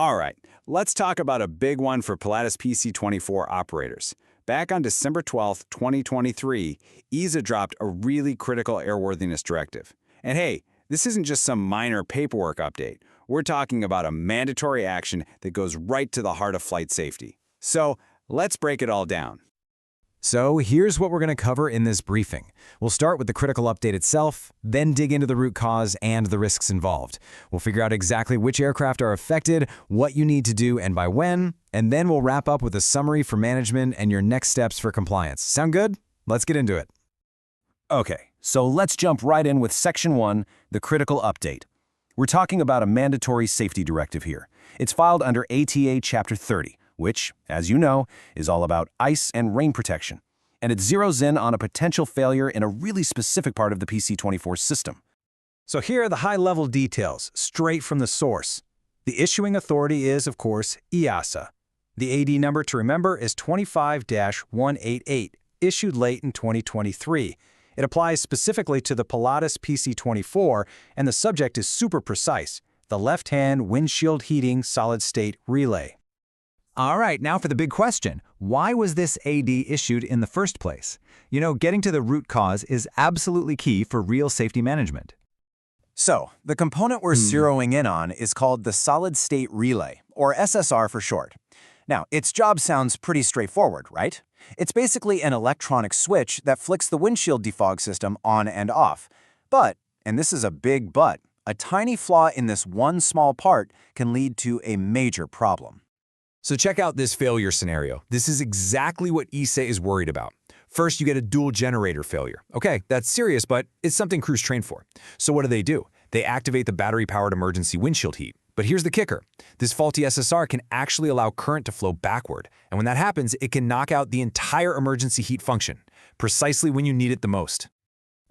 All right, let's talk about a big one for Pilatus PC-24 operators. Back on December 12, 2023, EASA dropped a really critical airworthiness directive. And hey, this isn't just some minor paperwork update. We're talking about a mandatory action that goes right to the heart of flight safety. So let's break it all down. So here's what we're going to cover in this briefing. We'll start with the critical update itself, then dig into the root cause and the risks involved. We'll figure out exactly which aircraft are affected, what you need to do and by when, and then we'll wrap up with a summary for management and your next steps for compliance. Sound good? Let's get into it. Okay, so let's jump right in with Section 1, the critical update. We're talking about a mandatory safety directive here. It's filed under ATA Chapter 30. Which, as you know, is all about ice and rain protection. And it zeroes in on a potential failure in a really specific part of the PC-24 system. So here are the high-level details, straight from the source. The issuing authority is, of course, EASA. The AD number to remember is 25-188, issued late in 2023. It applies specifically to the Pilatus PC-24, and the subject is super precise, the left-hand windshield heating solid-state relay. All right, now for the big question. Why was this AD issued in the first place? You know, getting to the root cause is absolutely key for real safety management. So, the component we're zeroing in on is called the solid-state relay, or SSR for short. Now, its job sounds pretty straightforward, right? It's basically an electronic switch that flicks the windshield defog system on and off. But, and this is a big but, a tiny flaw in this one small part can lead to a major problem. So check out this failure scenario. This is exactly what EASA is worried about. First, you get a dual generator failure. Okay, that's serious, but it's something crews train for. So what do? They activate the battery-powered emergency windshield heat. But here's the kicker. This faulty SSR can actually allow current to flow backward. And when that happens, it can knock out the entire emergency heat function, precisely when you need it the most.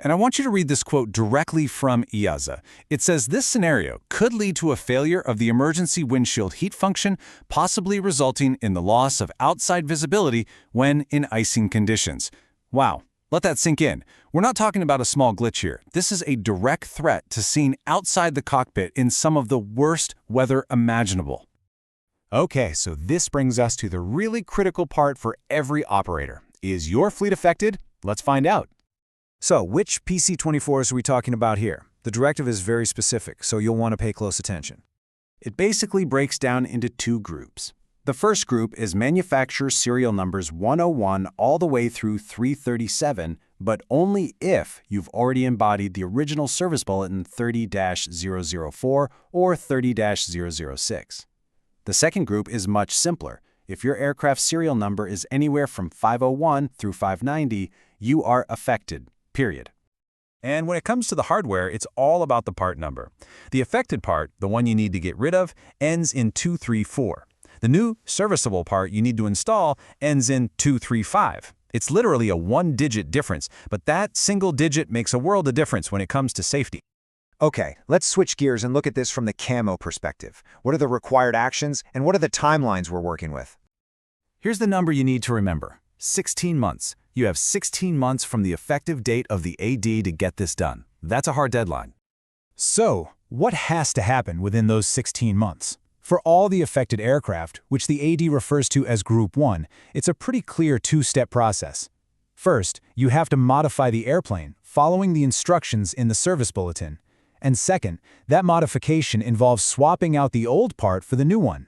And I want you to read this quote directly from EASA. It says this scenario could lead to a failure of the emergency windshield heat function, possibly resulting in the loss of outside visibility when in icing conditions. Wow, let that sink in. We're not talking about a small glitch here. This is a direct threat to seeing outside the cockpit in some of the worst weather imaginable. Okay, so this brings us to the really critical part for every operator. Is your fleet affected? Let's find out. So, which PC-24s are we talking about here? The directive is very specific, so you'll want to pay close attention. It basically breaks down into two groups. The first group is manufacturer serial numbers 101 all the way through 337, but only if you've already embodied the original Service Bulletin 30-004 or 30-006. The second group is much simpler. If your aircraft serial number is anywhere from 501 through 590, you are affected. Period. And when it comes to the hardware, it's all about the part number. The affected part, the one you need to get rid of, ends in 234. The new serviceable part you need to install ends in 235. It's literally a one-digit difference, but that single digit makes a world of difference when it comes to safety. Okay, let's switch gears and look at this from the camo perspective. What are the required actions, and what are the timelines we're working with? Here's the number you need to remember. 16 months. You have 16 months from the effective date of the AD to get this done. That's a hard deadline. So, what has to happen within those 16 months? For all the affected aircraft, which the AD refers to as Group 1, it's a pretty clear two-step process. First, you have to modify the airplane, following the instructions in the Service Bulletin. And second, that modification involves swapping out the old part for the new one.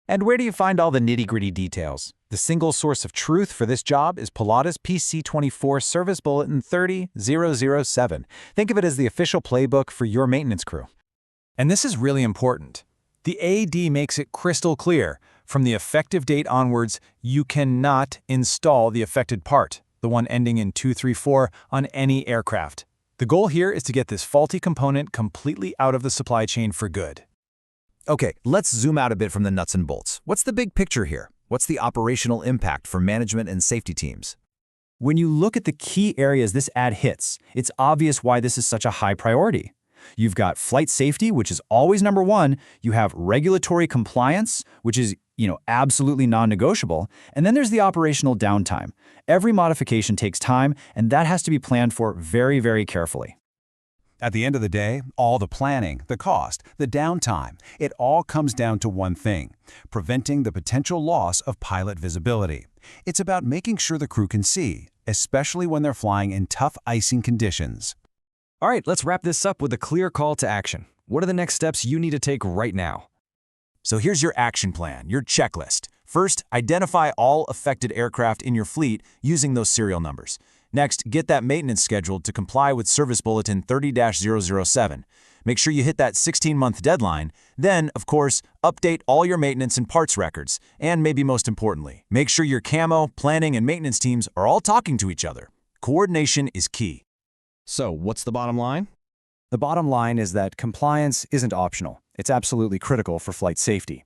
And where do you find all the nitty-gritty details? The single source of truth for this job is Pilatus PC-24 Service Bulletin 30-007. Think of it as the official playbook for your maintenance crew. And this is really important. The AD makes it crystal clear. From the effective date onwards, you cannot install the affected part, the one ending in 234, on any aircraft. The goal here is to get this faulty component completely out of the supply chain for good. Okay, let's zoom out a bit from the nuts and bolts. What's the big picture here? What's the operational impact for management and safety teams? When you look at the key areas this ad hits, it's obvious why this is such a high priority. You've got flight safety, which is always number one. You have regulatory compliance, which is, absolutely non-negotiable. And then there's the operational downtime. Every modification takes time, and that has to be planned for very, very carefully. At the end of the day, all the planning, the cost, the downtime, it all comes down to one thing: preventing the potential loss of pilot visibility. It's about making sure the crew can see, especially when they're flying in tough icing conditions. All right, let's wrap this up with a clear call to action. What are the next steps you need to take right now? So here's your action plan, your checklist. First, identify all affected aircraft in your fleet using those serial numbers. Next, get that maintenance scheduled to comply with Service Bulletin 30-007. Make sure you hit that 16-month deadline. Then, of course, update all your maintenance and parts records. And maybe most importantly, make sure your camo, planning, and maintenance teams are all talking to each other. Coordination is key. So, what's the bottom line? The bottom line is that compliance isn't optional. It's absolutely critical for flight safety.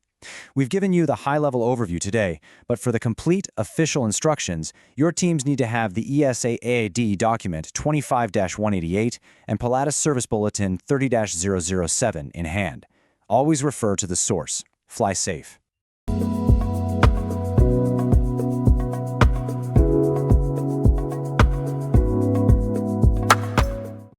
We've given you the high-level overview today, but for the complete official instructions, your teams need to have the EASA AAD document 25-188 and Pilatus Service Bulletin 30-007 in hand. Always refer to the source. Fly safe.